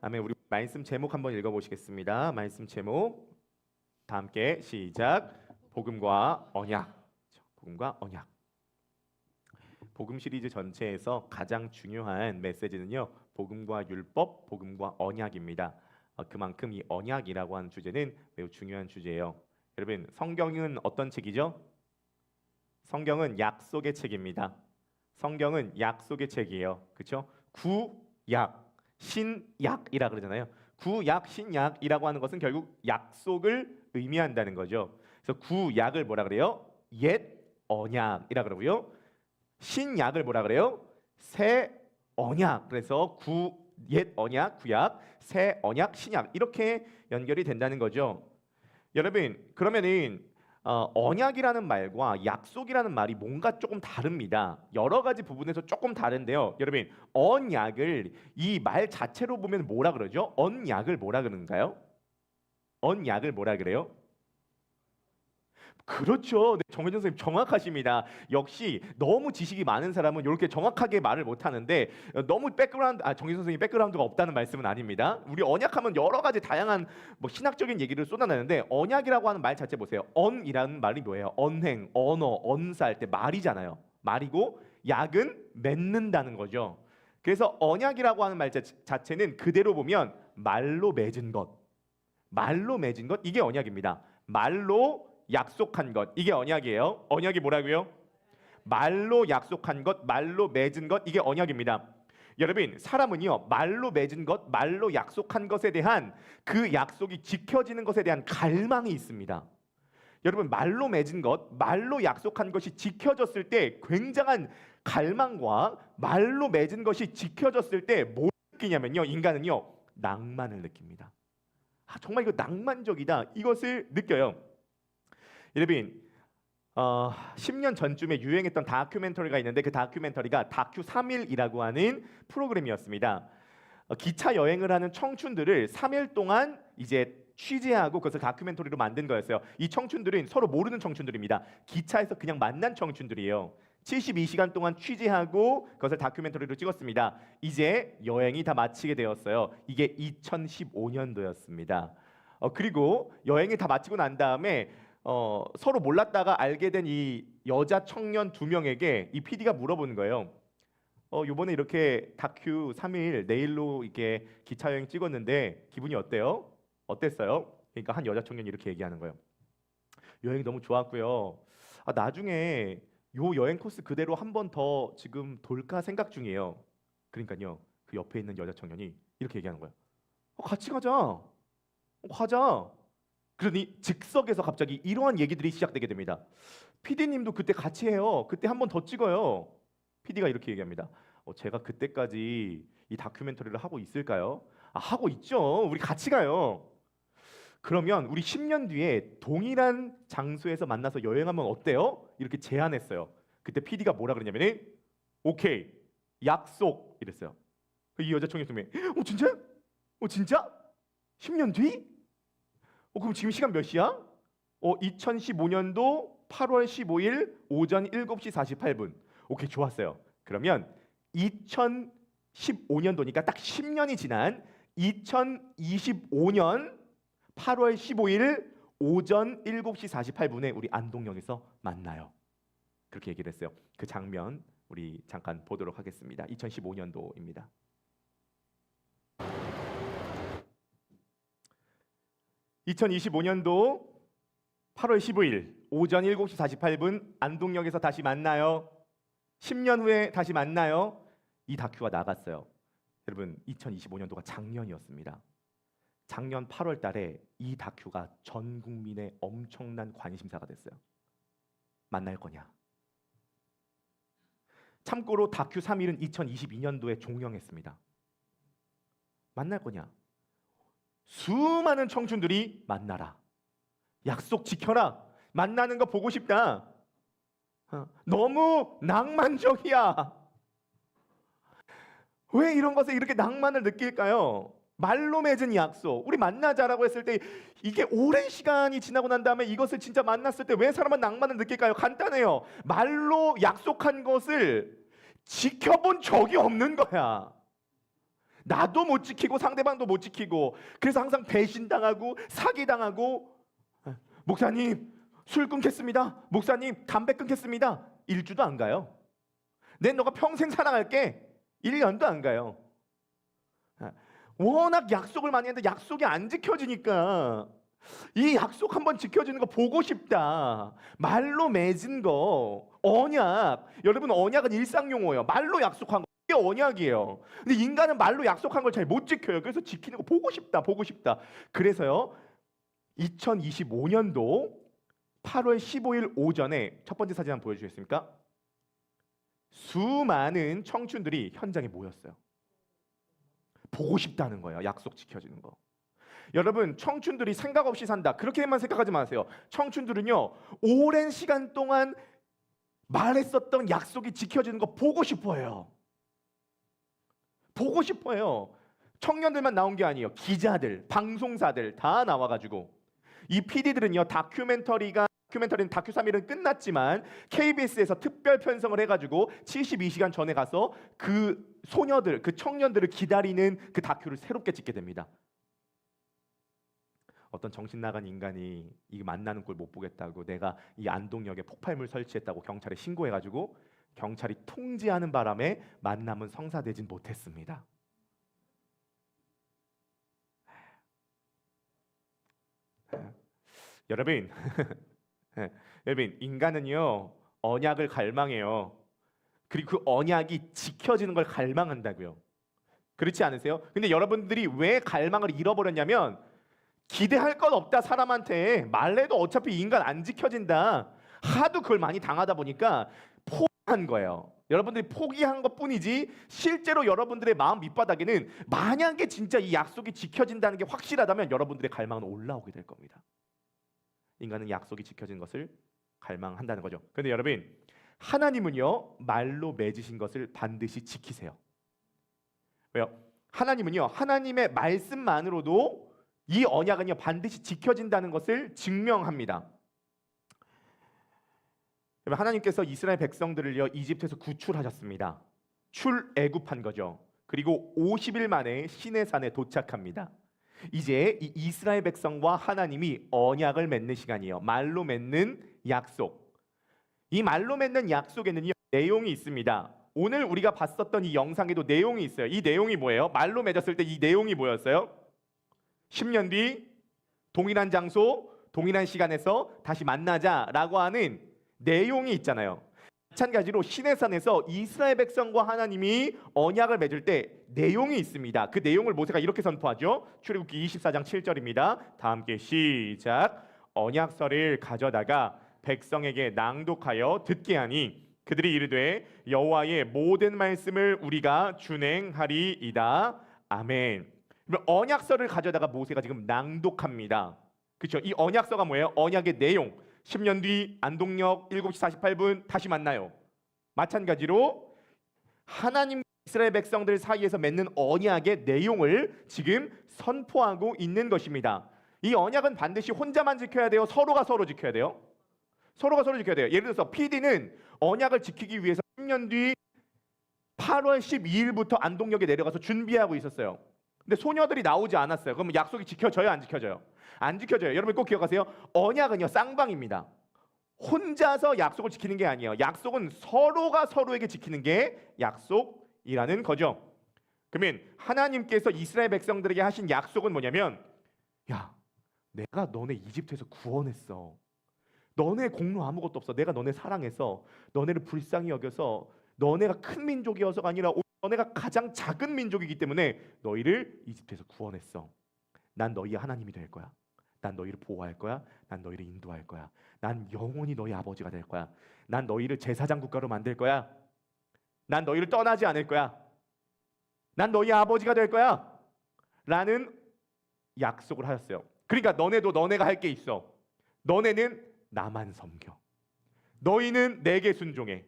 아멘. 우리 말씀 제목 한번 읽어보시겠습니다. 말씀 제목 다 함께 시작. 복음과 언약. 복음과 언약. 복음 시리즈 전체에서 가장 중요한 메시지는요, 복음과 율법, 복음과 언약입니다. 그만큼 이 언약이라고 하는 주제는 매우 중요한 주제예요. 여러분, 성경은 어떤 책이죠? 성경은 약속의 책입니다. 성경은 약속의 책이에요. 그렇죠? 구약, 신약이라 그러잖아요. 구약, 신약이라고 하는 것은 결국 약속을 의미한다는 거죠. 그래서 구약을 뭐라 그래요? 옛 언약이라 그러고요. 신약을 뭐라 그래요? 새 언약. 그래서 옛 언약, 구약, 새 언약, 신약 이렇게 연결이 된다는 거죠. 여러분, 그러면은 언약이라는 말과 약속이라는 말이 뭔가 조금 다릅니다. 여러 가지 부분에서 조금 다른데요. 여러분, 언약을 이 말 자체로 보면 뭐라 그러죠? 언약을 뭐라 그러는가요? 언약을 뭐라 그래요? 그렇죠. 네, 정혜정 선생님 정확하십니다. 역시 너무 지식이 많은 사람은 이렇게 정확하게 말을 못하는데 너무 정혜정 선생님 백그라운드가 없다는 말씀은 아닙니다. 우리 언약하면 여러 가지 다양한 신학적인 얘기를 쏟아내는데 언약이라고 하는 말 자체 보세요. 언이라는 말이 뭐예요? 언행, 언어, 언사 할 때 말이잖아요. 말이고 약은 맺는다는 거죠. 그래서 언약이라고 하는 말 자체는 그대로 보면 말로 맺은 것, 말로 맺은 것 이게 언약입니다. 말로 약속한 것 이게 언약이에요. 언약이 뭐라고요? 말로 약속한 것, 말로 맺은 것 이게 언약입니다. 여러분, 사람은요 말로 맺은 것, 말로 약속한 것에 대한 그 약속이 지켜지는 것에 대한 갈망이 있습니다. 여러분, 말로 맺은 것, 말로 약속한 것이 지켜졌을 때 굉장한 갈망과 말로 맺은 것이 지켜졌을 때 뭘 느끼냐면요, 인간은요 낭만을 느낍니다. 정말 이거 낭만적이다 이것을 느껴요. 여러분, 10년 전쯤에 유행했던 다큐멘터리가 있는데 그 다큐멘터리가 다큐 3일이라고 하는 프로그램이었습니다. 기차 여행을 하는 청춘들을 3일 동안 이제 취재하고 그것을 다큐멘터리로 만든 거였어요. 이 청춘들은 서로 모르는 청춘들입니다. 기차에서 그냥 만난 청춘들이에요. 72시간 동안 취재하고 그것을 다큐멘터리로 찍었습니다. 이제 여행이 다 마치게 되었어요. 이게 2015년도였습니다. 그리고 여행이 다 마치고 난 다음에 서로 몰랐다가 알게 된 이 여자 청년 2명에게 이 PD가 물어보는 거예요. 요번에 이렇게 다큐 3일 내일로 이렇게 기차 여행 찍었는데 기분이 어때요? 어땠어요? 그러니까 한 여자 청년이 이렇게 얘기하는 거예요. 여행이 너무 좋았고요. 나중에 요 여행 코스 그대로 한 번 더 지금 돌까 생각 중이에요. 그러니까요. 그 옆에 있는 여자 청년이 이렇게 얘기하는 거예요. 같이 가자. 가자. 그러니 즉석에서 갑자기 이러한 얘기들이 시작되게 됩니다. PD님도 그때 같이 해요. 그때 한 번 더 찍어요. PD가 이렇게 얘기합니다. 제가 그때까지 이 다큐멘터리를 하고 있을까요? 하고 있죠. 우리 같이 가요. 그러면 우리 10년 뒤에 동일한 장소에서 만나서 여행하면 어때요? 이렇게 제안했어요. 그때 PD가 뭐라 그러냐면 오케이, 약속 이랬어요. 이 여자 청년이 진짜? 진짜? 10년 뒤? 그럼 지금 시간 몇 시야? 2015년도 8월 15일 오전 7시 48분. 오케이, 좋았어요. 그러면 2015년도니까 딱 10년이 지난 2025년 8월 15일 오전 7시 48분에 우리 안동역에서 만나요. 그렇게 얘기를 했어요. 그 장면 우리 잠깐 보도록 하겠습니다. 2015년도입니다. 2025년도 8월 15일 오전 7시 48분 안동역에서 다시 만나요. 10년 후에 다시 만나요. 이 다큐가 나갔어요. 여러분, 2025년도가 작년이었습니다. 작년 8월 달에 이 다큐가 전 국민의 엄청난 관심사가 됐어요. 만날 거냐? 참고로 다큐 3일은 2022년도에 종영했습니다. 만날 거냐? 수많은 청춘들이 만나라. 약속 지켜라. 만나는 거 보고 싶다. 너무 낭만적이야. 왜 이런 것에 이렇게 낭만을 느낄까요? 말로 맺은 약속. 우리 만나자라고 했을 때 이게 오랜 시간이 지나고 난 다음에 이것을 진짜 만났을 때 왜 사람은 낭만을 느낄까요? 간단해요. 말로 약속한 것을 지켜본 적이 없는 거야. 나도 못 지키고 상대방도 못 지키고, 그래서 항상 배신당하고 사기당하고, 목사님 술 끊겠습니다, 목사님 담배 끊겠습니다, 일주도 안 가요. 내 너가 평생 사랑할게, 1년도 안 가요. 워낙 약속을 많이 했는데 약속이 안 지켜지니까 이 약속 한번 지켜지는 거 보고 싶다. 말로 맺은 거, 언약. 여러분, 언약은 일상용어예요. 말로 약속한 거, 이게 언약이에요. 근데 인간은 말로 약속한 걸 잘 못 지켜요. 그래서 지키는 거 보고 싶다, 보고 싶다. 그래서요, 2025년도 8월 15일 오전에 첫 번째 사진 한번 보여주시겠습니까? 수많은 청춘들이 현장에 모였어요. 보고 싶다는 거예요. 약속 지켜지는 거. 여러분, 청춘들이 생각 없이 산다, 그렇게만 생각하지 마세요. 청춘들은요, 오랜 시간 동안 말했었던 약속이 지켜지는 거 보고 싶어요. 보고 싶어요. 청년들만 나온 게 아니에요. 기자들, 방송사들 다 나와가지고, 이 PD들은요, 다큐멘터리는 다큐 3일은 끝났지만 KBS에서 특별 편성을 해가지고 72시간 전에 가서 그 소녀들, 그 청년들을 기다리는 그 다큐를 새롭게 찍게 됩니다. 어떤 정신 나간 인간이 이 만나는 꼴 못 보겠다고 내가 이 안동역에 폭발물 설치했다고 경찰에 신고해가지고 경찰이 통지하는 바람에 만남은 성사되진 못했습니다. 여러분, 여러분, 인간은요, 언약을 갈망해요. 그리고 그 언약이 지켜지는 걸 갈망한다고요. 그렇지 않으세요? 근데 여러분들이 왜 갈망을 잃어버렸냐면, 기대할 것 없다, 사람한테 말해도 어차피 인간 안 지켜진다, 하도 그걸 많이 당하다 보니까 포기한 거예요. 여러분들이 포기한 것뿐이지 실제로 여러분들의 마음 밑바닥에는 만약에 진짜 이 약속이 지켜진다는 게 확실하다면 여러분들의 갈망은 올라오게 될 겁니다. 인간은 약속이 지켜진 것을 갈망한다는 거죠. 그런데 여러분, 하나님은요, 말로 맺으신 것을 반드시 지키세요. 왜요? 하나님은요, 하나님의 말씀만으로도 이 언약은요, 반드시 지켜진다는 것을 증명합니다. 하나님께서 이스라엘 백성들을요, 이집트에서 구출하셨습니다. 출애굽한 거죠. 그리고 50일 만에 시내산에 도착합니다. 이제 이 이스라엘 백성과 하나님이 언약을 맺는 시간이에요. 말로 맺는 약속. 이 말로 맺는 약속에는요, 내용이 있습니다. 오늘 우리가 봤었던 이 영상에도 내용이 있어요. 이 내용이 뭐예요? 말로 맺었을 때 이 내용이 뭐였어요? 10년 뒤 동일한 장소, 동일한 시간에서 다시 만나자라고 하는 내용이 있잖아요. 마찬가지로 시내산에서 이스라엘 백성과 하나님이 언약을 맺을 때 내용이 있습니다. 그 내용을 모세가 이렇게 선포하죠. 출애굽기 24장 7절입니다. 다 함께 시작. 언약서를 가져다가 백성에게 낭독하여 듣게 하니 그들이 이르되 여호와의 모든 말씀을 우리가 준행하리이다. 아멘. 언약서를 가져다가 모세가 지금 낭독합니다. 그렇죠? 이 언약서가 뭐예요? 언약의 내용. 10년 뒤 안동역 7시 48분 다시 만나요. 마찬가지로 하나님 이스라엘 백성들 사이에서 맺는 언약의 내용을 지금 선포하고 있는 것입니다. 이 언약은 반드시 혼자만 지켜야 돼요? 서로가 서로 지켜야 돼요? 서로가 서로 지켜야 돼요. 예를 들어서 PD는 언약을 지키기 위해서 10년 뒤 8월 12일부터 안동역에 내려가서 준비하고 있었어요. 근데 소녀들이 나오지 않았어요. 그러면 약속이 지켜져요, 안 지켜져요? 안 지켜져요. 여러분 꼭 기억하세요. 언약은요, 쌍방입니다. 혼자서 약속을 지키는 게 아니에요. 약속은 서로가 서로에게 지키는 게 약속이라는 거죠. 그러면 하나님께서 이스라엘 백성들에게 하신 약속은 뭐냐면, 야, 내가 너네 이집트에서 구원했어. 너네 공로 아무것도 없어. 내가 너네 사랑해서 너네를 불쌍히 여겨서 너네가 큰 민족이어서가 아니라 너네가 가장 작은 민족이기 때문에 너희를 이집트에서 구원했어. 난 너희의 하나님이 될 거야. 난 너희를 보호할 거야. 난 너희를 인도할 거야. 난 영원히 너희 아버지가 될 거야. 난 너희를 제사장 국가로 만들 거야. 난 너희를 떠나지 않을 거야. 난 너희 아버지가 될 거야. 라는 약속을 하셨어요. 그러니까 너네도 너네가 할 게 있어. 너네는 나만 섬겨. 너희는 내게 순종해.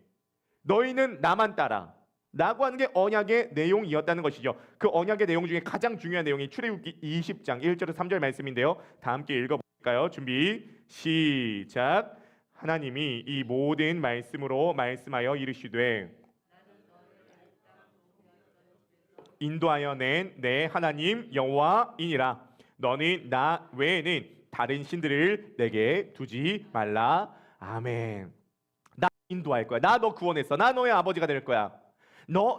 너희는 나만 따라. 라고 하는 게 언약의 내용이었다는 것이죠. 그 언약의 내용 중에 가장 중요한 내용이 출애굽기 20장 1절에서 3절 말씀인데요. 다 함께 읽어볼까요? 준비 시작. 하나님이 이 모든 말씀으로 말씀하여 이르시되 인도하여 낸 내 하나님 여호와이니라. 너는 나 외에는 다른 신들을 내게 두지 말라. 아멘. 나 인도할 거야. 나 너 구원했어. 나 너의 아버지가 될 거야.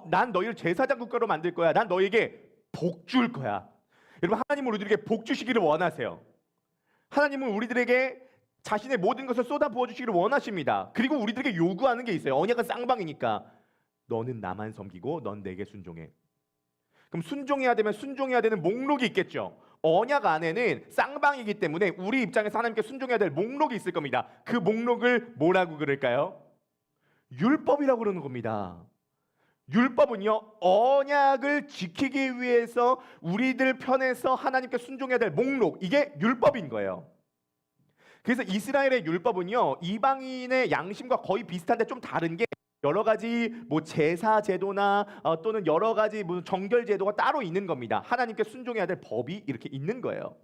난 너희를 제사장 국가로 만들 거야. 난 너에게 복 줄 거야. 여러분, 하나님은 우리들에게 복 주시기를 원하세요. 하나님은 우리들에게 자신의 모든 것을 쏟아 부어 주시기를 원하십니다. 그리고 우리들에게 요구하는 게 있어요. 언약은 쌍방이니까 너는 나만 섬기고 넌 내게 순종해. 그럼 순종해야 되면 순종해야 되는 목록이 있겠죠. 언약 안에는 쌍방이기 때문에 우리 입장에서 하나님께 순종해야 될 목록이 있을 겁니다. 그 목록을 뭐라고 그럴까요? 율법이라고 그러는 겁니다. 율법은요, 언약을 지키기 위해서 우리들 편에서 하나님께 순종해야 될 목록, 이게 율법인 거예요. 그래서 이스라엘의 율법은요, 이방인의 양심과 거의 비슷한데 좀 다른 게 여러 가지 뭐 제사 제도나 또는 여러 가지 무슨 정결 제도가 따로 있는 겁니다. 하나님께 순종해야 될 법이 이렇게 있는 거예요.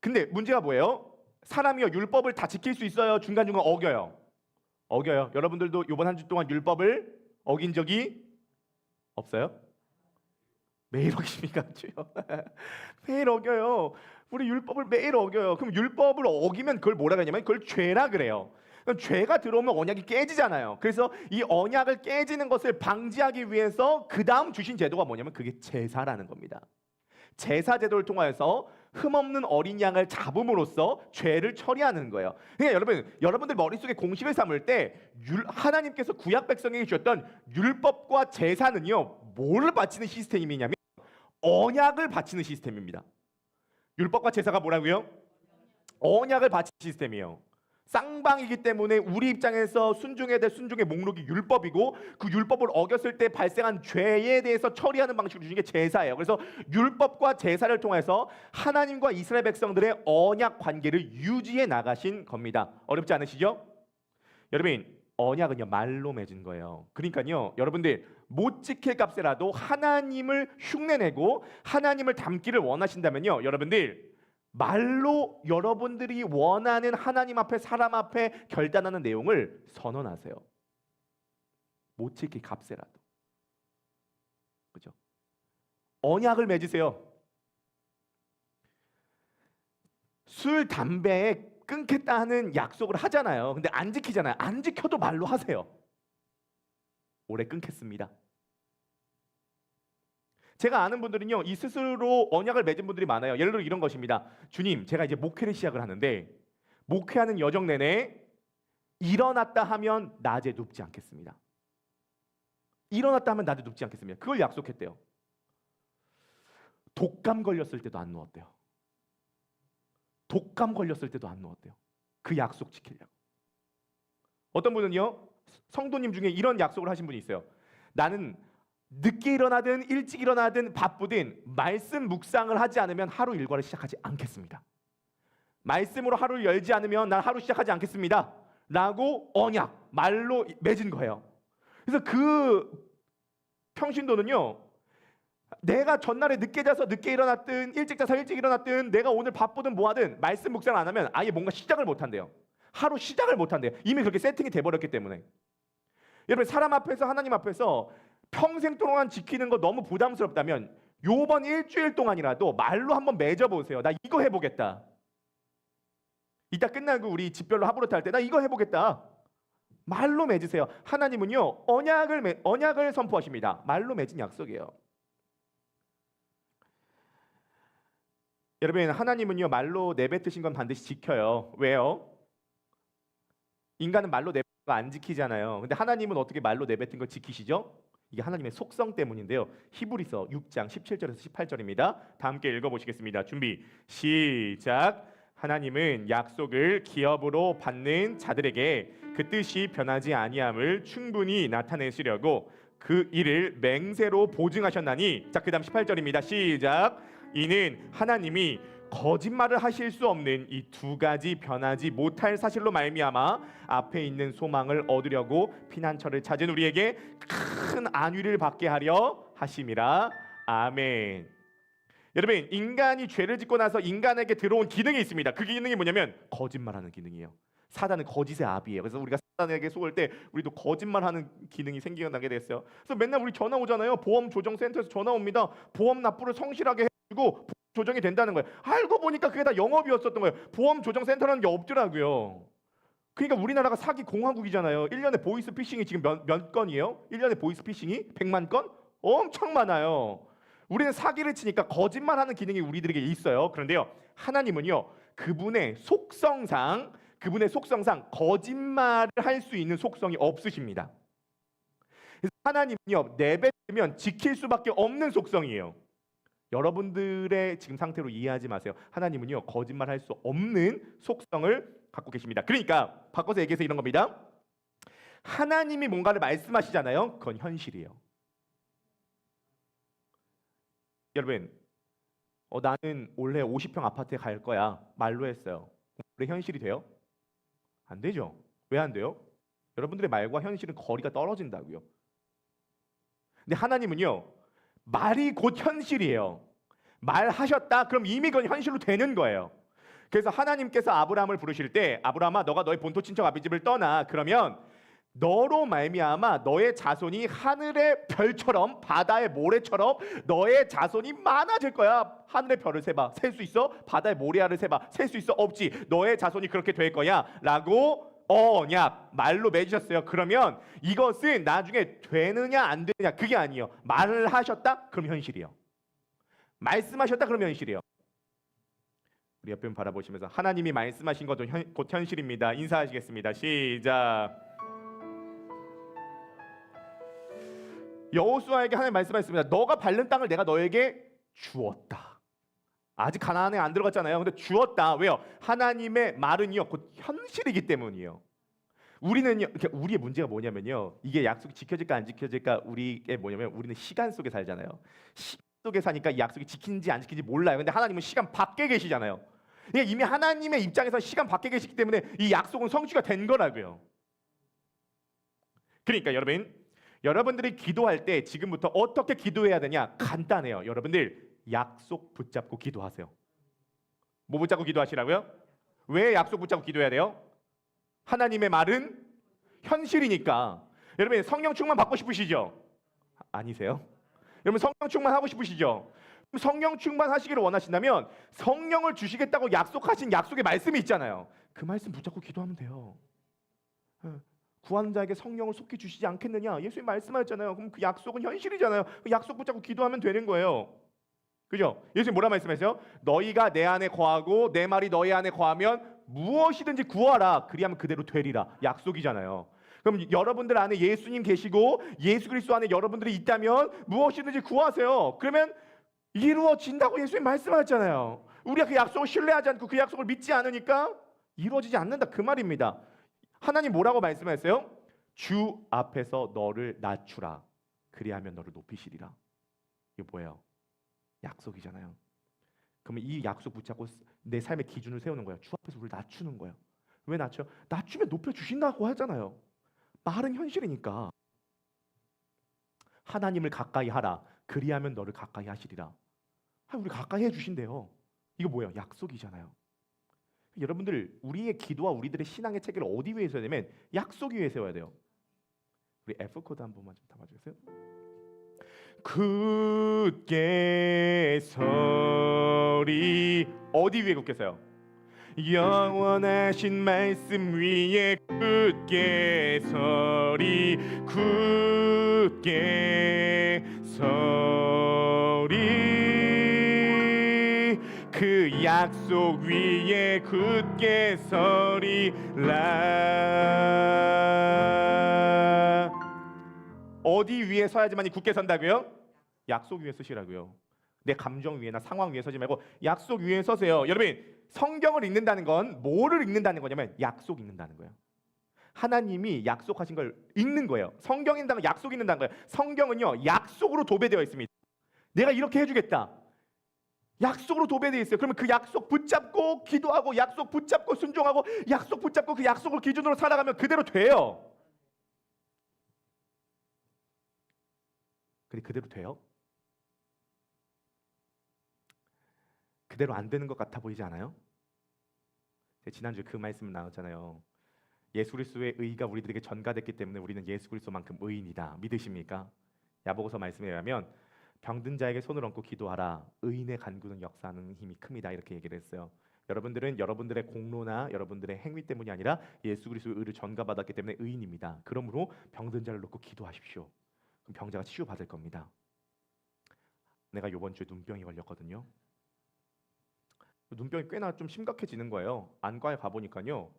근데 문제가 뭐예요? 사람이요, 율법을 다 지킬 수 있어요? 중간중간 어겨요? 어겨요. 여러분들도 이번 한 주 동안 율법을 어긴 적이 없어요? 매일 어기십니까? 매일 어겨요. 우리 율법을 매일 어겨요. 그럼 율법을 어기면 그걸 뭐라 그러냐면 그걸 죄라 그래요. 그럼 죄가 들어오면 언약이 깨지잖아요. 그래서 이 언약을 깨지는 것을 방지하기 위해서 그 다음 주신 제도가 뭐냐면 그게 제사라는 겁니다. 제사 제도를 통하여서 흠없는 어린 양을 잡음으로써 죄를 처리하는 거예요. 그러니까 여러분들 머릿속에 공식을 삼을 때 하나님께서 구약 백성에게 주셨던 율법과 제사는요, 뭐를 바치는 시스템이냐면 언약을 바치는 시스템입니다. 율법과 제사가 뭐라고요? 언약을 바치는 시스템이에요. 쌍방이기 때문에 우리 입장에서 순종해야 될 순종의 목록이 율법이고, 그 율법을 어겼을 때 발생한 죄에 대해서 처리하는 방식을 주신 게 제사예요. 그래서 율법과 제사를 통해서 하나님과 이스라엘 백성들의 언약 관계를 유지해 나가신 겁니다. 어렵지 않으시죠? 여러분, 언약은요, 말로 맺은 거예요. 그러니까요, 여러분들 못 지킬 값에라도 하나님을 흉내내고 하나님을 닮기를 원하신다면요, 여러분들 말로 여러분들이 원하는 하나님 앞에 사람 앞에 결단하는 내용을 선언하세요. 못 지킬 값에라도. 그죠? 언약을 맺으세요. 술, 담배에 끊겠다 하는 약속을 하잖아요. 근데 안 지키잖아요. 안 지켜도 말로 하세요. 올해 끊겠습니다. 제가 아는 분들은요, 이 스스로 언약을 맺은 분들이 많아요. 예를 들어 이런 것입니다. 주님, 제가 이제 목회를 시작을 하는데 목회하는 여정 내내 일어났다 하면 낮에 눕지 않겠습니다. 일어났다 하면 낮에 눕지 않겠습니다. 그걸 약속했대요. 독감 걸렸을 때도 안 누웠대요. 독감 걸렸을 때도 안 누웠대요. 그 약속 지키려고. 어떤 분은요, 성도님 중에 이런 약속을 하신 분이 있어요. 나는 늦게 일어나든 일찍 일어나든 바쁘든 말씀 묵상을 하지 않으면 하루 일과를 시작하지 않겠습니다. 말씀으로 하루를 열지 않으면 난 하루 시작하지 않겠습니다. 라고 언약, 말로 맺은 거예요. 그래서 그 평신도는요, 내가 전날에 늦게 자서 늦게 일어났든 일찍 자서 일찍 일어났든 내가 오늘 바쁘든 뭐하든 말씀 묵상을 안 하면 아예 뭔가 시작을 못 한대요. 하루 시작을 못 한대요. 이미 그렇게 세팅이 돼버렸기 때문에. 여러분, 사람 앞에서 하나님 앞에서 평생 동안 지키는 거 너무 부담스럽다면 요번 일주일 동안이라도 말로 한번 맺어보세요. 나 이거 해보겠다. 이따 끝나고 우리 집별로 하브로트 할 때 나 이거 해보겠다. 말로 맺으세요. 하나님은요, 언약을 선포하십니다. 말로 맺은 약속이에요. 여러분, 하나님은요, 말로 내뱉으신 건 반드시 지켜요. 왜요? 인간은 말로 내뱉은 거 안 지키잖아요. 근데 하나님은 어떻게 말로 내뱉은 걸 지키시죠? 이게 하나님의 속성 때문인데요. 히브리서 6장 17절에서 18절입니다. 다 함께 읽어보시겠습니다. 준비, 시작. 하나님은 약속을 기업으로 받는 자들에게 그 뜻이 변하지 아니함을 충분히 나타내시려고 그 일을 맹세로 보증하셨나니. 자, 그 다음 18절입니다. 시작. 이는 하나님이 거짓말을 하실 수 없는 이 두 가지 변하지 못할 사실로 말미암아 앞에 있는 소망을 얻으려고 피난처를 찾은 우리에게 큰 안위를 받게 하려 하심이라. 아멘. 여러분, 인간이 죄를 짓고 나서 인간에게 들어온 기능이 있습니다. 그 기능이 뭐냐면 거짓말하는 기능이에요. 사단은 거짓의 아비예요. 그래서 우리가 사단에게 속을 때 우리도 거짓말하는 기능이 생겨나게 됐어요. 그래서 맨날 우리 전화 오잖아요. 보험 조정 센터에서 전화 옵니다. 보험 납부를 성실하게 해주고 조정이 된다는 거예요. 알고 보니까 그게 다 영업이었었던 거예요. 보험 조정 센터라는 게 없더라고요. 그러니까 우리나라가 사기 공화국이잖아요. 1년에 보이스 피싱이 지금 몇 건이에요? 1년에 보이스 피싱이 100만 건? 엄청 많아요. 우리는 사기를 치니까 거짓말하는 기능이 우리들에게 있어요. 그런데요, 하나님은요, 그분의 속성상 거짓말을 할 수 있는 속성이 없으십니다. 그래서 하나님은요, 내뱉으면 지킬 수밖에 없는 속성이에요. 여러분들의 지금 상태로 이해하지 마세요. 하나님은요, 거짓말할 수 없는 속성을 갖고 계십니다. 그러니까 바꿔서 얘기해서 이런 겁니다. 하나님이 뭔가를 말씀하시잖아요. 그건 현실이에요. 여러분, 나는 올해 50평 아파트에 갈 거야. 말로 했어요. 그게 현실이 돼요? 안 되죠. 왜 안 돼요? 여러분들의 말과 현실은 거리가 떨어진다고요. 근데 하나님은요, 말이 곧 현실이에요. 말하셨다, 그럼 이미 그건 현실로 되는 거예요. 그래서 하나님께서 아브라함을 부르실 때, 아브라함아, 너가 너의 본토 친척 아비집을 떠나. 그러면 너로 말미암아 너의 자손이 하늘의 별처럼 바다의 모래처럼 너의 자손이 많아질 거야. 하늘의 별을 세봐, 셀 수 있어? 바다의 모래알을 세봐, 셀 수 있어? 없지. 너의 자손이 그렇게 될 거야 라고 언약 말로 맺으셨어요. 그러면 이것은 나중에 되느냐 안 되느냐 그게 아니에요. 말을 하셨다? 그럼 현실이에요. 말씀하셨다? 그럼 현실이에요. 우리 옆에 바라보시면서 하나님이 말씀하신 것도 곧 현실입니다. 인사하시겠습니다. 시작. 여호수아에게 하나님 말씀하셨습니다. 너가 밟는 땅을 내가 너에게 주었다. 아직 가나안에 안 들어갔잖아요. 근데 주었다. 왜요? 하나님의 말은요, 곧 현실이기 때문이에요. 우리는요, 우리의 문제가 뭐냐면요, 이게 약속이 지켜질까 안 지켜질까 우리의 뭐냐면 우리는 시간 속에 살잖아요. 시간 속에 사니까 이 약속이 지킨지 안 지킨지 몰라요. 근데 하나님은 시간 밖에 계시잖아요. 그러니까 이미 하나님의 입장에서 시간 밖에 계시기 때문에 이 약속은 성취가 된 거라고요. 그러니까 여러분들이 기도할 때 지금부터 어떻게 기도해야 되냐? 간단해요. 여러분들 약속 붙잡고 기도하세요. 뭐 붙잡고 기도하시라고요? 왜 약속 붙잡고 기도해야 돼요? 하나님의 말은 현실이니까. 여러분 성령 충만 받고 싶으시죠? 아니세요? 여러분 성령 충만하고 싶으시죠? 성령 충만하시기를 원하신다면 성령을 주시겠다고 약속하신 약속의 말씀이 있잖아요. 그 말씀 붙잡고 기도하면 돼요. 구하는 자에게 성령을 속히 주시지 않겠느냐? 예수님 말씀하셨잖아요. 그럼 그 약속은 현실이잖아요. 그 약속 붙잡고 기도하면 되는 거예요. 그죠? 예수님 뭐라 말씀하세요? 너희가 내 안에 거하고 내 말이 너희 안에 거하면 무엇이든지 구하라. 그리하면 그대로 되리라. 약속이잖아요. 그럼 여러분들 안에 예수님 계시고 예수 그리스도 안에 여러분들이 있다면 무엇이든지 구하세요. 그러면 이루어진다고 예수님 말씀하셨잖아요. 우리가 그 약속을 신뢰하지 않고 그 약속을 믿지 않으니까 이루어지지 않는다 그 말입니다. 하나님 뭐라고 말씀하셨어요? 주 앞에서 너를 낮추라. 그리하면 너를 높이시리라. 이게 뭐예요? 약속이잖아요. 그러면 이 약속 붙잡고 내 삶의 기준을 세우는 거예요. 주 앞에서 우리를 낮추는 거예요. 왜 낮춰요? 낮추면 높여주신다고 하잖아요. 말은 현실이니까. 하나님을 가까이 하라. 그리하면 너를 가까이 하시리라. 우리 가까이 해주신대요. 이거 뭐예요? 약속이잖아요. 여러분들 우리의 기도와 우리들의 신앙의 체계를 어디 위에 세워야 되면 약속 위에 세워야 돼요. 우리 F 코드 한 번만 좀 담아주세요. 굳게 서리. 어디 위에 굳게 서요? 영원하신 말씀 위에 굳게 서리. 굳게 서리. 그 약속 위에 굳게 서리라. 어디 위에 서야지만이 굳게 선다고요? 약속 위에 서시라고요. 내 감정 위에나 상황 위에 서지 말고 약속 위에 서세요. 여러분 성경을 읽는다는 건 뭐를 읽는다는 거냐면 약속 읽는다는 거예요. 하나님이 약속하신 걸 읽는 거예요. 성경 읽는다는 건 약속 읽는다는 거예요. 성경은요 약속으로 도배되어 있습니다. 내가 이렇게 해주겠다. 약속으로 도배되어 있어요. 그러면 그 약속 붙잡고 기도하고 약속 붙잡고 순종하고 약속 붙잡고 그 약속을 기준으로 살아가면 그대로 돼요. 근데 그대로 돼요? 그대로 안 되는 것 같아 보이지 않아요? 지난주에 그 말씀 나왔잖아요. 예수 그리스도의 의가 우리들에게 전가됐기 때문에 우리는 예수 그리스도만큼 의인이다. 믿으십니까? 야고보서 말씀에 의하면 병든 자에게 손을 얹고 기도하라. 의인의 간구는 역사하는 힘이 큽니다. 이렇게 얘기를 했어요. 여러분들은 여러분들의 공로나 여러분들의 행위 때문이 아니라 예수 그리스도의 의를 전가받았기 때문에 의인입니다. 그러므로 병든 자를 놓고 기도하십시오. 그럼 병자가 치유받을 겁니다. 내가 이번 주에 눈병이 걸렸거든요. 눈병이 꽤나 좀 심각해지는 거예요. 안과에 가보니까요.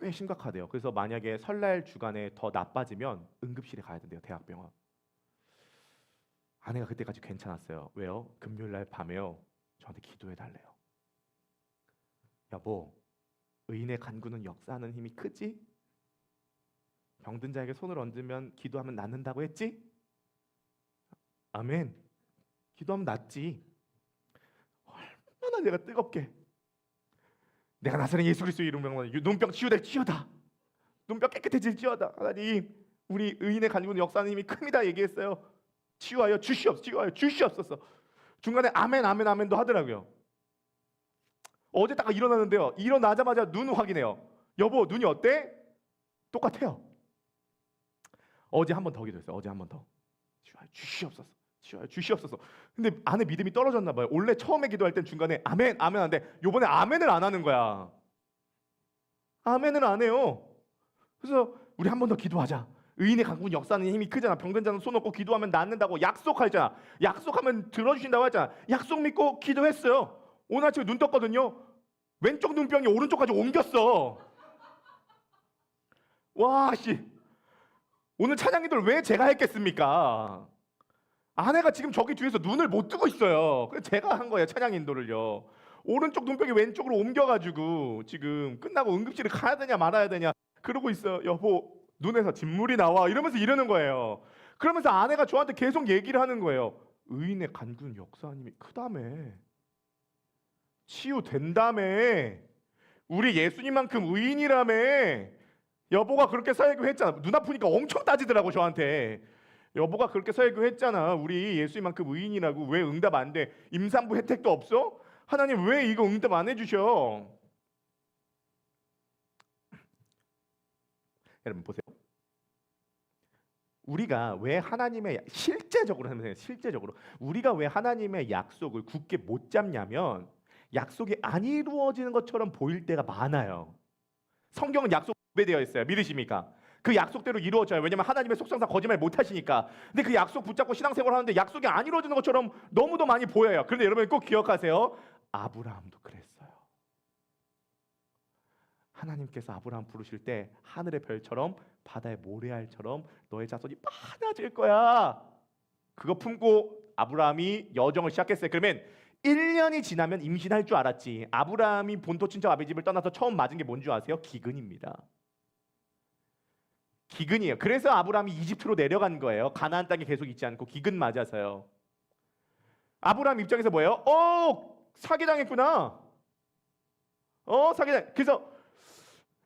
꽤 심각하대요. 그래서 만약에 설날 주간에 더 나빠지면 응급실에 가야 된대요. 대학병원. 아내가 그때까지 괜찮았어요. 왜요? 금요일날 밤에요. 저한테 기도해 달래요. 여보, 의인의 간구는 역사하는 힘이 크지? 병든 자에게 손을 얹으면 기도하면 낫는다고 했지? 아멘. 기도하면 낫지. 얼마나 내가 뜨겁게 내가 나사렛 예수 그리스도 이름으로 눈병 치유다. 눈병 깨끗해질지어다. 하나님, 우리 의인의 간구는 역사하는 힘이 큽니다 얘기했어요. 치유하여 주시옵소서. 중간에 아멘 아멘도 하더라고요. 어제 딱 일어났는데요. 일어나자마자 눈 확인해요. 여보, 눈이 어때? 똑같아요. 어제 한 번 더 기도했어요. 어제 한 번 더. 치유하여 주시옵소서. 근데 안에 믿음이 떨어졌나 봐요. 원래 처음에 기도할 땐 중간에 아멘 하는데 요번에 아멘을 안 하는 거야. 아멘을 안 해요. 그래서 우리 한 번 더 기도하자. 의인의 강군 역사는 힘이 크잖아. 병든 자는 손 놓고 기도하면 낫는다고 약속하잖아. 약속하면 들어주신다고 하잖아. 약속 믿고 기도했어요. 오늘 아침에 눈 떴거든요. 왼쪽 눈병이 오른쪽까지 옮겼어. 와, 씨. 오늘 찬양기도를 왜 제가 했겠습니까? 아내가 지금 저기 뒤에서 눈을 못 뜨고 있어요. 그래서 제가 한 거예요. 찬양 인도를요. 오른쪽 눈병이 왼쪽으로 옮겨가지고 지금 끝나고 응급실에 가야 되냐 말아야 되냐 그러고 있어요. 여보, 눈에서 진물이 나와 이러면서 이러는 거예요. 그러면서 아내가 저한테 계속 얘기를 하는 거예요. 의인의 간구는 역사하는 힘이 크다며. 치유된다며. 우리 예수님만큼 의인이라며. 여보가 그렇게 설교했잖아. 눈 아프니까 엄청 따지더라고 저한테. 여보가 그렇게 설교했잖아. 우리 예수님만큼 의인이라고. 왜 응답 안 돼? 임산부 혜택도 없어? 하나님 왜 이거 응답 안 해주셔? 여러분 보세요. 우리가 왜 하나님의 실제적으로 우리가 왜 하나님의 약속을 굳게 못 잡냐면 약속이 안 이루어지는 것처럼 보일 때가 많아요. 성경은 약속 되어 있어요. 믿으십니까? 그 약속대로 이루어져요. 왜냐면 하나님의 속성상 거짓말 못 하시니까. 근데 그 약속 붙잡고 신앙생활 하는데 약속이 안 이루어지는 것처럼 너무도 많이 보여요. 그런데 여러분 꼭 기억하세요. 아브라함도 그랬어요. 하나님께서 아브라함 부르실 때 하늘의 별처럼 바다의 모래알처럼 너의 자손이 많아질 거야. 그거 품고 아브라함이 여정을 시작했어요. 그러면 1년이 지나면 임신할 줄 알았지. 아브라함이 본토 친척 아비 집을 떠나서 처음 맞은 게 뭔 줄 아세요? 기근입니다. 기근이에요. 그래서 아브라함이 이집트로 내려간 거예요. 가나안 땅에 계속 있지 않고 기근 맞아서요. 아브라함 입장에서 뭐예요? 사기당했구나. 사기당. 그래서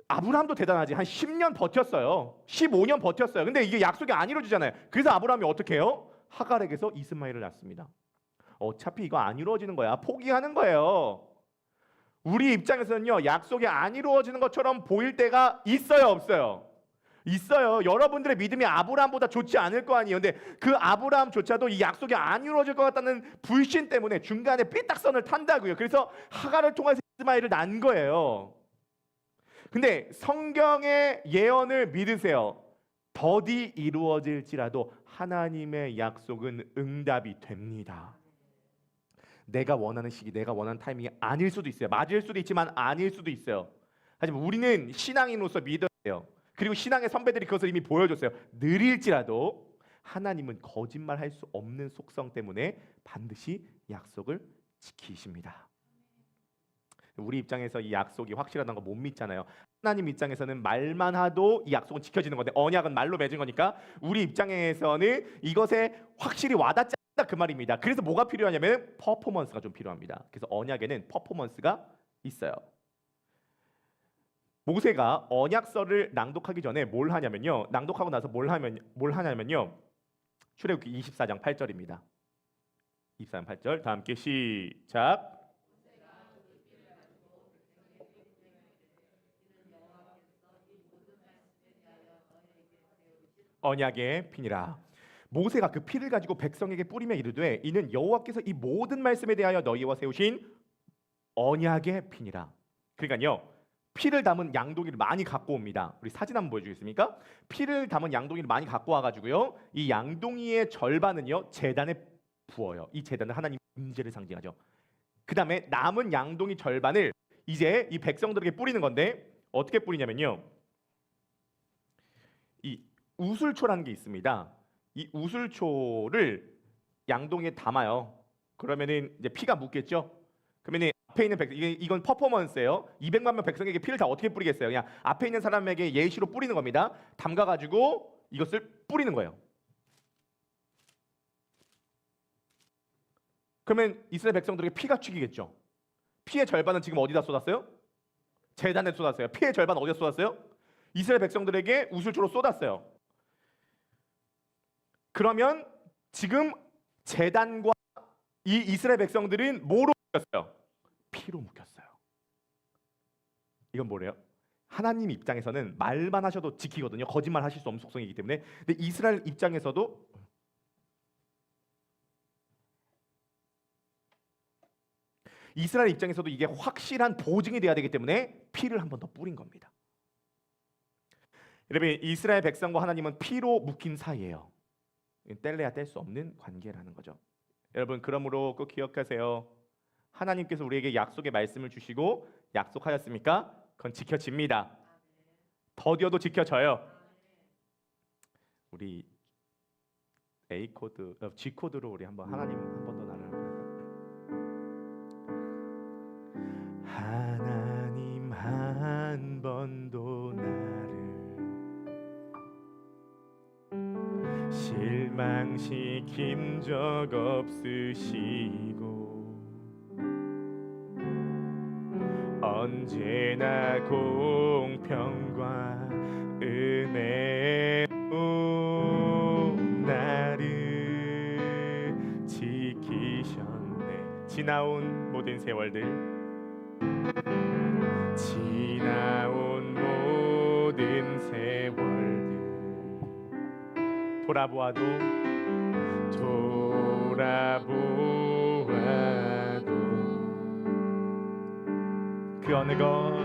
아브라함도 대단하지. 한 10년 버텼어요. 15년 버텼어요. 근데 이게 약속이 안 이루어지잖아요. 그래서 아브라함이 어떻게 해요? 하갈에게서 이스마엘을 낳습니다. 어차피 이거 안 이루어지는 거야. 포기하는 거예요. 우리 입장에서는요. 약속이 안 이루어지는 것처럼 보일 때가 있어요, 없어요? 있어요. 여러분들의 믿음이 아브라함보다 좋지 않을 거 아니에요. 근데 그 아브라함조차도 이 약속이 안 이루어질 것 같다는 불신 때문에 중간에 삐딱선을 탄다고요. 그래서 하갈을 통해서 이스마엘을 낳은 거예요. 근데 성경의 예언을 믿으세요. 더디 이루어질지라도 하나님의 약속은 응답이 됩니다. 내가 원하는 시기, 내가 원하는 타이밍이 아닐 수도 있어요. 맞을 수도 있지만 아닐 수도 있어요. 하지만 우리는 신앙인으로서 믿어야 돼요. 그리고 신앙의 선배들이 그것을 이미 보여줬어요. 느릴지라도 하나님은 거짓말할 수 없는 속성 때문에 반드시 약속을 지키십니다. 우리 입장에서 이 약속이 확실하다는 거 못 믿잖아요. 하나님 입장에서는 말만 하도 이 약속은 지켜지는 건데 언약은 말로 맺은 거니까 우리 입장에서는 이것에 확실히 와닿지 않는다 그 말입니다. 그래서 뭐가 필요하냐면 퍼포먼스가 좀 필요합니다. 그래서 언약에는 퍼포먼스가 있어요. 모세가 언약서를 낭독하기 전에 뭘 하냐면요. 낭독하고 나서 뭘 하냐면요. 출애굽기 24장 8절입니다. 24장 8절 다 함께 시작. 언약의 피니라. 모세가 그 피를 가지고 백성에게 뿌리며 이르되 이는 여호와께서 이 모든 말씀에 대하여 너희와 세우신 언약의 피니라. 그러니까요, 피를 담은 양동이를 많이 갖고 옵니다. 우리 사진 한번 보여주겠습니까? 피를 담은 양동이를 많이 갖고 와가지고요, 이 양동이의 절반은요 제단에 부어요. 이 제단은 하나님 임재를 상징하죠. 그 다음에 남은 양동이 절반을 이제 이 백성들에게 뿌리는 건데, 어떻게 뿌리냐면요, 이 우슬초라는 게 있습니다. 이 우슬초를 양동이에 담아요. 그러면은 이제 피가 묻겠죠. 그러면 앞에 있는 백성, 이건 퍼포먼스예요. 200만 명 백성에게 피를 다 어떻게 뿌리겠어요? 그냥 앞에 있는 사람에게 예시로 뿌리는 겁니다. 담가가지고 이것을 뿌리는 거예요. 그러면 이스라엘 백성들에게 피가 축이겠죠. 피의 절반은 지금 어디다 쏟았어요? 제단에 쏟았어요. 피의 절반 어디다 쏟았어요? 이스라엘 백성들에게 우슬초로 쏟았어요. 그러면 지금 제단과 이 이스라엘 백성들은 뭐로 묶였어요? 피로 묶였어요. 이건 뭐래요? 하나님 입장에서는 말만 하셔도 지키거든요. 거짓말 하실 수 없는 속성이기 때문에. 근데 이스라엘 입장에서도 이게 확실한 보증이 돼야 되기 때문에 피를 한 번 더 뿌린 겁니다. 여러분, 이스라엘 백성과 하나님은 피로 묶인 사이예요. 뗄래야 뗄 수 없는 관계라는 거죠. 여러분, 그러므로 꼭 기억하세요. 하나님께서 우리에게 약속의 말씀을 주시고 약속하셨습니까? 그건 지켜집니다. 더디어도 지켜져요. 우리 A 코드, G 코드로 우리 한번 하나님 한 번 더 나눠볼까요? 하나님 한 번도 나를 실망시킨 적 없으시고 언제나 공평과 은혜로 나를 지키셨네. 지나온 모든 세월들, 지나온 모든 세월들 돌아보아도 그 어느 것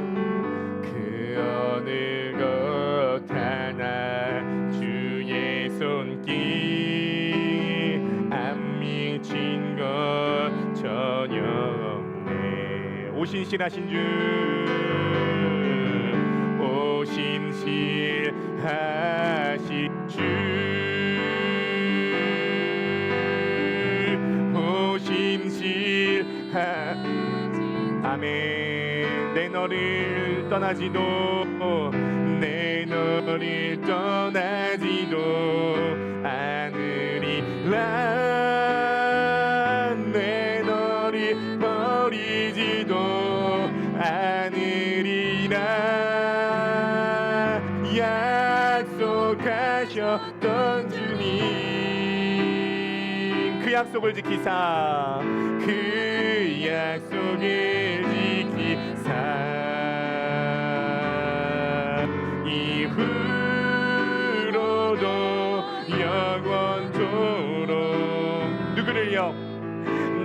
하나 주의 손길 안 미친 것 전혀 없네. 오신실하신 주, 오신실하신 주, 아멘. 내 너를 떠나지도 않으리라. 내 너를 버리지도 않으리라. 약속하셨던 주님, 그 약속을 지키사, 그 약속을 지키사 이후로도 영원토록 누구를요?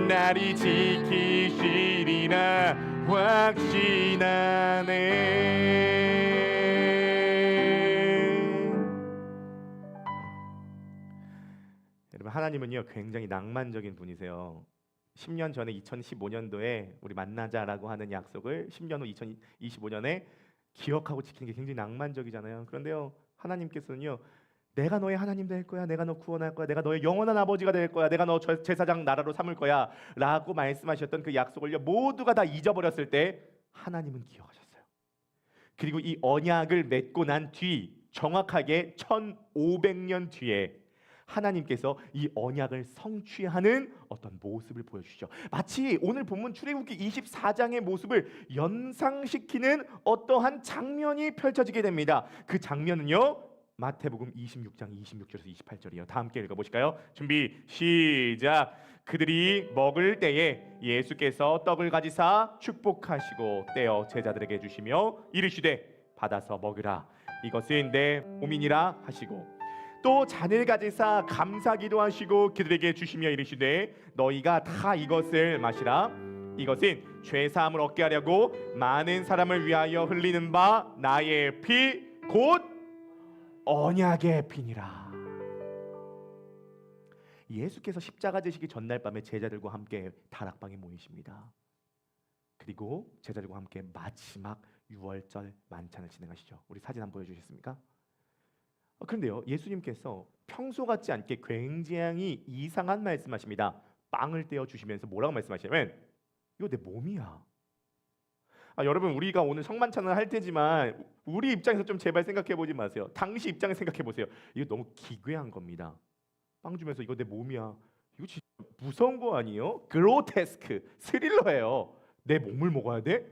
나를 지키시리라 확신하네. 여러분, 하나님은요 굉장히 낭만적인 분이세요. 10년 전에 2015년도에 우리 만나자라고 하는 약속을 10년 후 2025년에 기억하고 지키는 게 굉장히 낭만적이잖아요. 그런데요, 하나님께서는요, 내가 너의 하나님 될 거야, 내가 너 구원할 거야, 내가 너의 영원한 아버지가 될 거야, 내가 너 제사장 나라로 삼을 거야 라고 말씀하셨던 그 약속을요 모두가 다 잊어버렸을 때 하나님은 기억하셨어요. 그리고 이 언약을 맺고 난 뒤 정확하게 1500년 뒤에 하나님께서 이 언약을 성취하는 어떤 모습을 보여주시죠. 마치 오늘 본문 출애굽기 24장의 모습을 연상시키는 어떠한 장면이 펼쳐지게 됩니다. 그 장면은요 마태복음 26장 26절에서 28절이에요. 다 함께 읽어보실까요? 준비 시작. 그들이 먹을 때에 예수께서 떡을 가지사 축복하시고 떼어 제자들에게 주시며 이르시되 받아서 먹으라, 이것은 내 몸이니라 하시고 또 잔을 가지사 감사기도 하시고 그들에게 주시며 이르시되 너희가 다 이것을 마시라. 이것은 죄 사함을 얻게 하려고 많은 사람을 위하여 흘리는 바 나의 피 곧 언약의 피니라. 예수께서 십자가 지시기 전날 밤에 제자들과 함께 다락방에 모이십니다. 그리고 제자들과 함께 마지막 유월절 만찬을 진행하시죠. 우리 사진 한번 보여주시겠습니까? 그런데요, 예수님께서 평소 같지 않게 굉장히 이상한 말씀하십니다. 빵을 떼어 주시면서 뭐라고 말씀하시냐면 이거 내 몸이야. 여러분, 우리가 오늘 성만찬을 할 테지만 우리 입장에서 좀 제발 생각해 보지 마세요. 당시 입장에 생각해 보세요. 이거 너무 기괴한 겁니다. 빵 주면서 이거 내 몸이야. 이거 진짜 무서운 거 아니에요? 그로테스크, 스릴러예요. 내 몸을 먹어야 돼?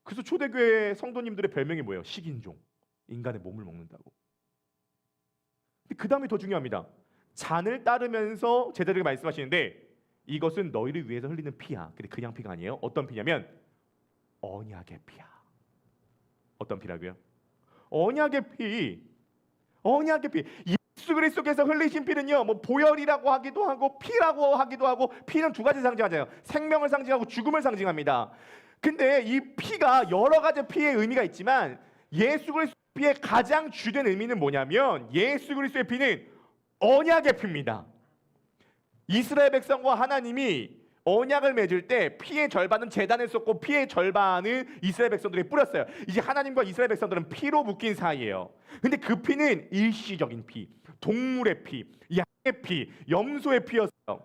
그래서 초대교회 성도님들의 별명이 뭐예요? 식인종. 인간의 몸을 먹는다고. 근데 그 다음에 더 중요합니다. 잔을 따르면서 제자들에게 말씀하시는데 이것은 너희를 위해서 흘리는 피야. 근데 그냥 피가 아니에요. 어떤 피냐면 언약의 피야. 어떤 피라고요? 언약의 피. 언약의 피. 예수 그리스도께서 흘리신 피는요, 뭐 보혈이라고 하기도 하고 피라고 하기도 하고, 피는 두 가지 상징하잖아요. 생명을 상징하고 죽음을 상징합니다. 근데 이 피가 여러 가지 피의 의미가 있지만 예수 그리스도의 피의 가장 주된 의미는 뭐냐면 예수 그리스도의 피는 언약의 피입니다. 이스라엘 백성과 하나님이 언약을 맺을 때 피의 절반은 제단에 쏟고 피의 절반은 이스라엘 백성들이 뿌렸어요. 이제 하나님과 이스라엘 백성들은 피로 묶인 사이예요. 근데 그 피는 일시적인 피, 동물의 피, 양의 피, 염소의 피였어요.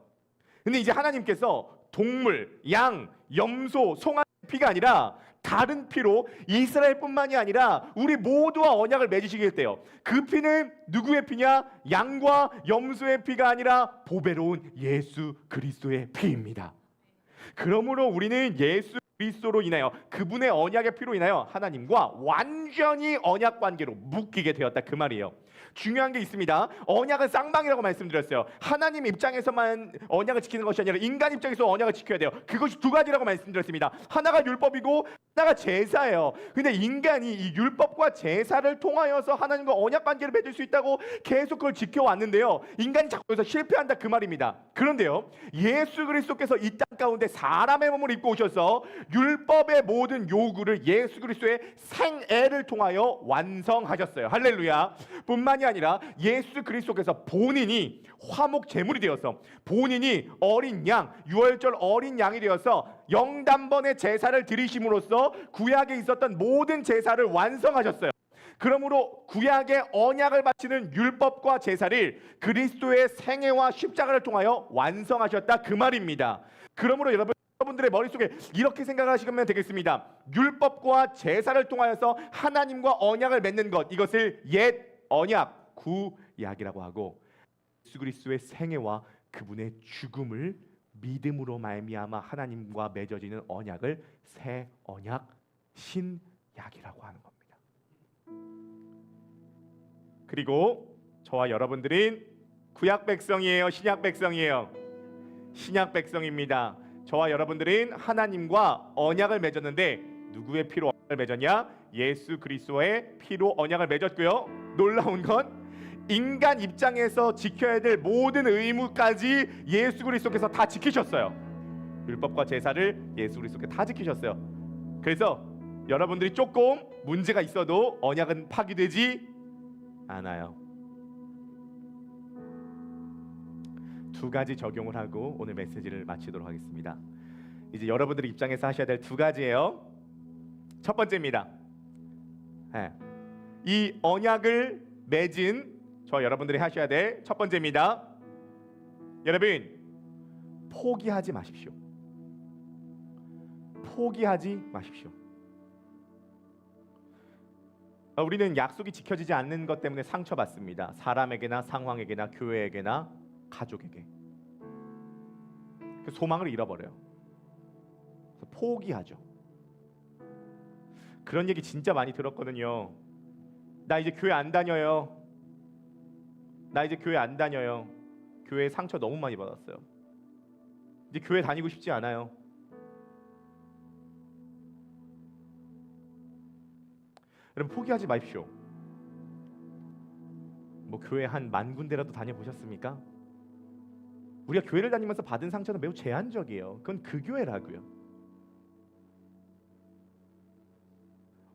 근데 이제 하나님께서 동물, 양, 염소, 송아지의 피가 아니라 다른 피로 이스라엘뿐만이 아니라 우리 모두와 언약을 맺으시겠대요. 그 피는 누구의 피냐? 양과 염소의 피가 아니라 보배로운 예수 그리스도의 피입니다. 그러므로 우리는 예수 그리스도로 인하여 그분의 언약의 피로 인하여 하나님과 완전히 언약 관계로 묶이게 되었다, 그 말이에요. 중요한 게 있습니다. 언약은 쌍방이라고 말씀드렸어요. 하나님 입장에서만 언약을 지키는 것이 아니라 인간 입장에서 언약을 지켜야 돼요. 그것이 두 가지라고 말씀드렸습니다. 하나가 율법이고 하나가 제사예요. 근데 인간이 이 율법과 제사를 통하여서 하나님과 언약 관계를 맺을 수 있다고 계속 그걸 지켜왔는데요, 인간이 자꾸 여기서 실패한다, 그 말입니다. 그런데요, 예수 그리스도께서 이 땅 가운데 사람의 몸을 입고 오셔서 율법의 모든 요구를 예수 그리스도의 생애를 통하여 완성하셨어요. 할렐루야. 뿐만이 아니라 예수 그리스도께서 본인이 화목 제물이 되어서, 본인이 어린 양, 유월절 어린 양이 되어서 영단번의 제사를 드리심으로써 구약에 있었던 모든 제사를 완성하셨어요. 그러므로 구약의 언약을 바치는 율법과 제사를 그리스도의 생애와 십자가를 통하여 완성하셨다, 그 말입니다. 그러므로 여러분들의 머릿속에 이렇게 생각하시면 되겠습니다. 율법과 제사를 통하여서 하나님과 언약을 맺는 것, 이것을 옛 언약, 구약이라고 하고, 예수 그리스도의 생애와 그분의 죽음을 믿음으로 말미암아 하나님과 맺어지는 언약을 새 언약, 신약이라고 하는 겁니다. 그리고 저와 여러분들은 구약 백성이에요, 신약 백성이에요? 신약 백성입니다. 저와 여러분들은 하나님과 언약을 맺었는데 누구의 피로 언약을 맺었냐? 예수 그리스도의 피로 언약을 맺었고요. 놀라운 건 인간 입장에서 지켜야 될 모든 의무까지 예수 그리스도께서 다 지키셨어요. 율법과 제사를 예수 그리스도께서 다 지키셨어요. 그래서 여러분들이 조금 문제가 있어도 언약은 파기되지 않아요. 두 가지 적용을 하고 오늘 메시지를 마치도록 하겠습니다. 이제 여러분들의 입장에서 하셔야 될 두 가지예요. 첫 번째입니다. 이 언약을 맺은 저 여러분들이 하셔야 될 첫 번째입니다. 여러분, 포기하지 마십시오. 포기하지 마십시오. 우리는 약속이 지켜지지 않는 것 때문에 상처받습니다. 사람에게나 상황에게나 교회에게나 가족에게. 소망을 잃어버려요. 그래서 포기하죠. 그런 얘기 진짜 많이 들었거든요. 나 이제 교회 안 다녀요. 나 이제 교회 안 다녀요. 교회에 상처 너무 많이 받았어요. 이제 교회 다니고 싶지 않아요. 여러분, 포기하지 마십시오. 뭐 교회 한 10,000군데라도 다녀보셨습니까? 우리가 교회를 다니면서 받은 상처는 매우 제한적이에요. 그건 그 교회라고요.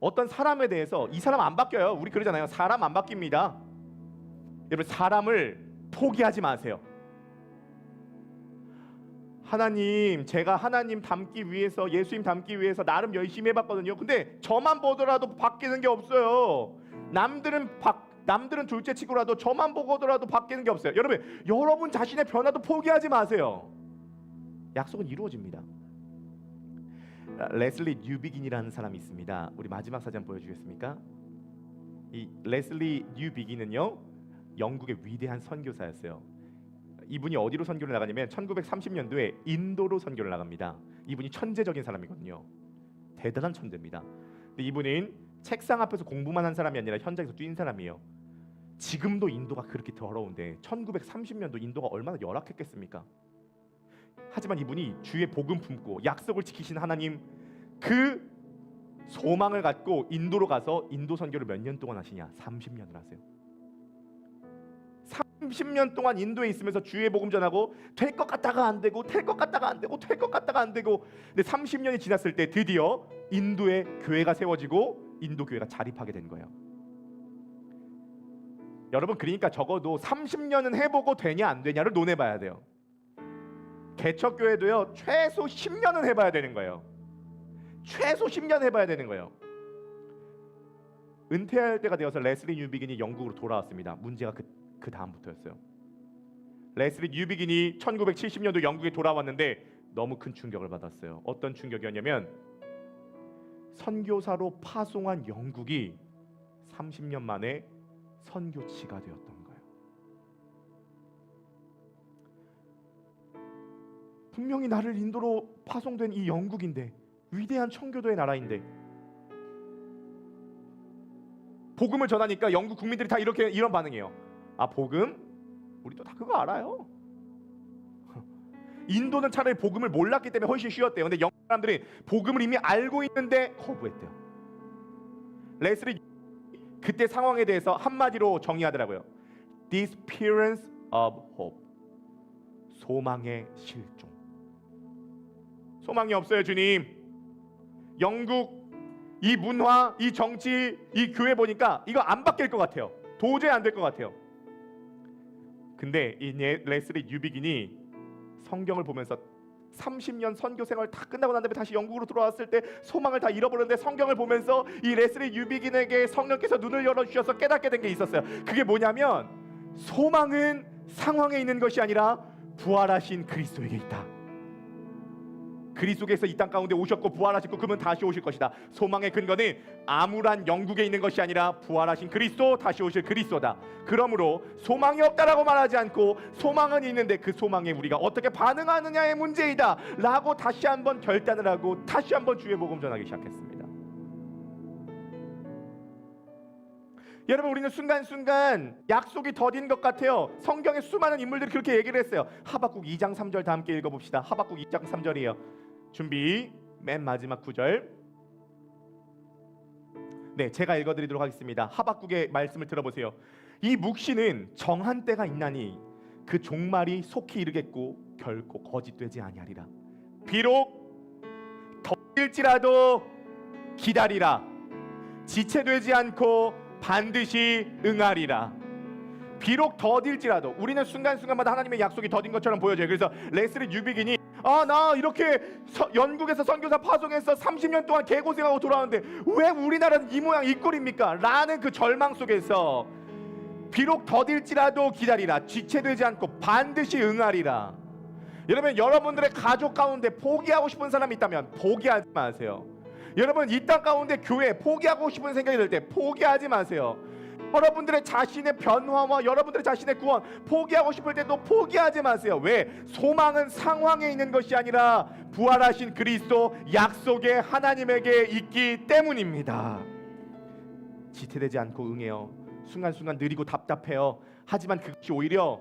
어떤 사람에 대해서 이 사람 안 바뀌어요. 우리 그러잖아요. 사람 안 바뀝니다. 여러분, 사람을 포기하지 마세요. 하나님, 제가 하나님 닮기 위해서, 예수님 닮기 위해서 나름 열심히 해봤거든요. 근데 저만 보더라도 바뀌는 게 없어요. 남들은 둘째치고라도 저만 보고더라도 바뀌는 게 없어요. 여러분 자신의 변화도 포기하지 마세요. 약속은 이루어집니다. 레슬리 뉴비긴이라는 사람이 있습니다. 우리 마지막 사진 보여주겠습니까? 이 레슬리 뉴비긴은요, 영국의 위대한 선교사였어요. 이분이 어디로 선교를 나가냐면 1930년도에 인도로 선교를 나갑니다. 이분이 천재적인 사람이거든요. 대단한 천재입니다. 근데 이분은 책상 앞에서 공부만 한 사람이 아니라 현장에서 뛴 사람이에요. 지금도 인도가 그렇게 더러운데 1930년도 인도가 얼마나 열악했겠습니까? 하지만 이분이 주의 복음 품고 약속을 지키신 하나님, 그 소망을 갖고 인도로 가서 인도 선교를 몇 년 동안 하시냐? 30년을 하세요. 30년 동안 인도에 있으면서 주의 복음 전하고 될 것 같다가 안 되고, 될 것 같다가 안 되고, 될 것 같다가 안 되고, 근데 30년이 지났을 때 드디어 인도에 교회가 세워지고 인도 교회가 자립하게 된 거예요. 여러분, 그러니까 적어도 30년은 해보고 되냐 안 되냐를 논해봐야 돼요. 개척교회도요, 최소 10년은 해봐야 되는 거예요. 최소 10년 해봐야 되는 거예요. 은퇴할 때가 되어서 레슬리 뉴비긴이 영국으로 돌아왔습니다. 문제가 그 다음부터였어요. 레슬리 뉴비긴이 1970년도 영국에 돌아왔는데 너무 큰 충격을 받았어요. 어떤 충격이었냐면, 선교사로 파송한 영국이 30년 만에 선교지가 되었던 거예요. 분명히 나를 인도로 파송된 이 영국인데, 위대한 청교도의 나라인데, 복음을 전하니까 영국 국민들이 다 이런 반응이에요. 아, 복음? 우리도 다 그거 알아요. 인도는 차라리 복음을 몰랐기 때문에 훨씬 쉬웠대요. 근데 영국 사람들이 복음을 이미 알고 있는데 거부했대요. 레슬리 그때 상황에 대해서 한마디로 정의하더라고요. Disappearance of hope. 소망의 실종. 소망이 없어요, 주님. 영국 이 문화, 이 정치, 이 교회 보니까 이거 안 바뀔 것 같아요. 도저히 안 될 것 같아요. 근데 이 레슬리 뉴비긴이 성경을 보면서 30년 선교 생활 다 끝나고 난 다음에 다시 영국으로 돌아왔을 때 소망을 다 잃어버렸는데, 성경을 보면서 이 레슬리 뉴비긴에게 성령께서 눈을 열어주셔서 깨닫게 된 게 있었어요. 그게 뭐냐면, 소망은 상황에 있는 것이 아니라 부활하신 그리스도에게 있다. 그리스도께서 이 땅 가운데 오셨고 부활하셨고 그러면 다시 오실 것이다. 소망의 근거는 암울한 영국에 있는 것이 아니라 부활하신 그리스도, 다시 오실 그리스도다. 그러므로 소망이 없다라고 말하지 않고, 소망은 있는데 그 소망에 우리가 어떻게 반응하느냐의 문제이다 라고 다시 한번 결단을 하고 다시 한번 주의 복음 전하기 시작했습니다. 여러분, 우리는 순간순간 약속이 더딘 것 같아요. 성경의 수많은 인물들이 그렇게 얘기를 했어요. 하박국 2장 3절 다 함께 읽어봅시다. 하박국 2장 3절이에요. 준비, 맨 마지막 9절. 네, 제가 읽어드리도록 하겠습니다. 하박국의 말씀을 들어보세요. 이 묵시는 정한 때가 있나니 그 종말이 속히 이르겠고 결코 거짓되지 아니하리라. 비록 더딜지라도 기다리라. 지체되지 않고 반드시 응하리라. 비록 더딜지라도, 우리는 순간순간마다 하나님의 약속이 더딘 것처럼 보여져요. 그래서 레슬리 뉴비긴이 나 이렇게 영국에서 선교사 파송해서 30년 동안 개고생하고 돌아왔는데 왜 우리나라는 이 모양 이 꼴입니까? 라는 그 절망 속에서 비록 더딜지라도 기다리라. 지체되지 않고 반드시 응하리라. 여러분, 여러분들의 가족 가운데 포기하고 싶은 사람이 있다면 포기하지 마세요. 여러분, 이 땅 가운데 교회 포기하고 싶은 생각이 들 때 포기하지 마세요. 여러분들의 자신의 변화와 여러분들의 자신의 구원 포기하고 싶을 때도 포기하지 마세요. 왜? 소망은 상황에 있는 것이 아니라 부활하신 그리스도 약속의 하나님에게 있기 때문입니다. 지체되지 않고 응해요. 순간순간 느리고 답답해요. 하지만 그것이 오히려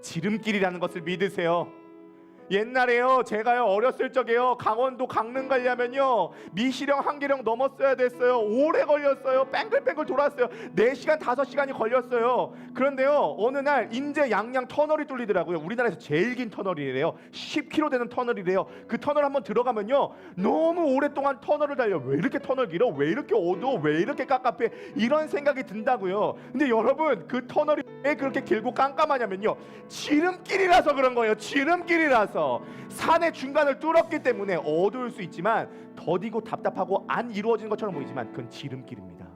지름길이라는 것을 믿으세요. 옛날에요 제가요 어렸을 적에요 강원도 강릉 가려면요 미시령 한계령 넘었어야 됐어요. 오래 걸렸어요. 뺑글뺑글 돌았어요. 4시간 5시간이 걸렸어요. 그런데요 어느 날 인제 양양 터널이 뚫리더라고요. 우리나라에서 제일 긴 터널이래요. 10km 되는 터널이래요. 그 터널 한번 들어가면요 너무 오랫동안 터널을 달려. 왜 이렇게 터널 길어? 왜 이렇게 어두워? 왜 이렇게 깝깝해? 이런 생각이 든다고요. 근데 여러분 그 터널이 왜 그렇게 길고 깜깜하냐면요 지름길이라서 그런 거예요. 지름길이라서 산의 중간을 뚫었기 때문에 어두울 수 있지만 더디고 답답하고 안 이루어진 것처럼 보이지만 그건 지름길입니다.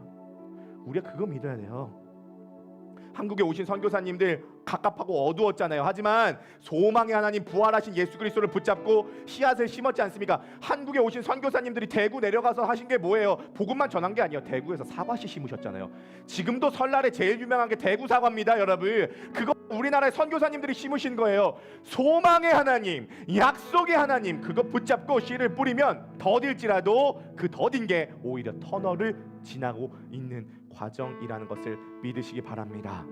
우리가 그거 믿어야 돼요. 한국에 오신 선교사님들 갑갑하고 어두웠잖아요. 하지만 소망의 하나님 부활하신 예수 그리스도를 붙잡고 씨앗을 심었지 않습니까? 한국에 오신 선교사님들이 대구 내려가서 하신 게 뭐예요? 복음만 전한 게 아니에요. 대구에서 사과씨 심으셨잖아요. 지금도 설날에 제일 유명한 게 대구 사과입니다, 여러분. 그거 우리나라의 선교사님들이 심으신 거예요. 소망의 하나님, 약속의 하나님, 그거 붙잡고 씨를 뿌리면 더딜지라도 그 더딘 게 오히려 터널을 지나고 있는 과정이라는 것을 믿으시기 바랍니다.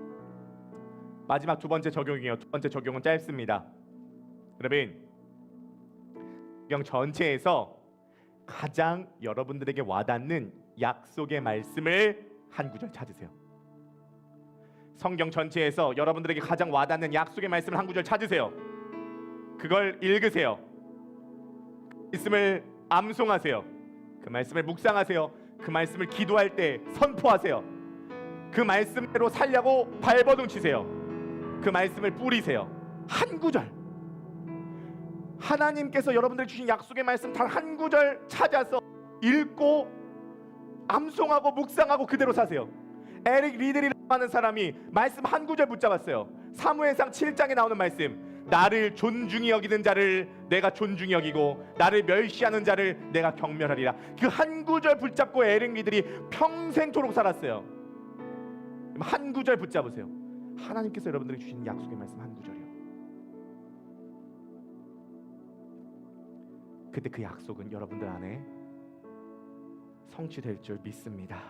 마지막 두 번째 적용이에요. 두 번째 적용은 짧습니다. 여러분, 성경 전체에서 가장 여러분들에게 와닿는 약속의 말씀을 한 구절 찾으세요. 성경 전체에서 여러분들에게 가장 와닿는 약속의 말씀을 한 구절 찾으세요. 그걸 읽으세요. 그 말씀을 암송하세요. 그 말씀을 묵상하세요. 그 말씀을 기도할 때 선포하세요. 그 말씀대로 살려고 발버둥 치세요. 그 말씀을 뿌리세요. 한 구절. 하나님께서 여러분들이 주신 약속의 말씀 단 한 구절 찾아서 읽고 암송하고 묵상하고 그대로 사세요. 에릭 리들이라고 하는 사람이 말씀 한 구절 붙잡았어요. 사무엘상 7장에 나오는 말씀. 나를 존중히 여기는 자를 내가 존중히 여기고 나를 멸시하는 자를 내가 경멸하리라. 그 한 구절 붙잡고 에릭 리들이 평생토록 살았어요. 한 구절 붙잡으세요. 하나님께서 여러분들에게 주신 약속의 말씀 한 구절이요. 그때 그 약속은 여러분들 안에 성취될 줄 믿습니다.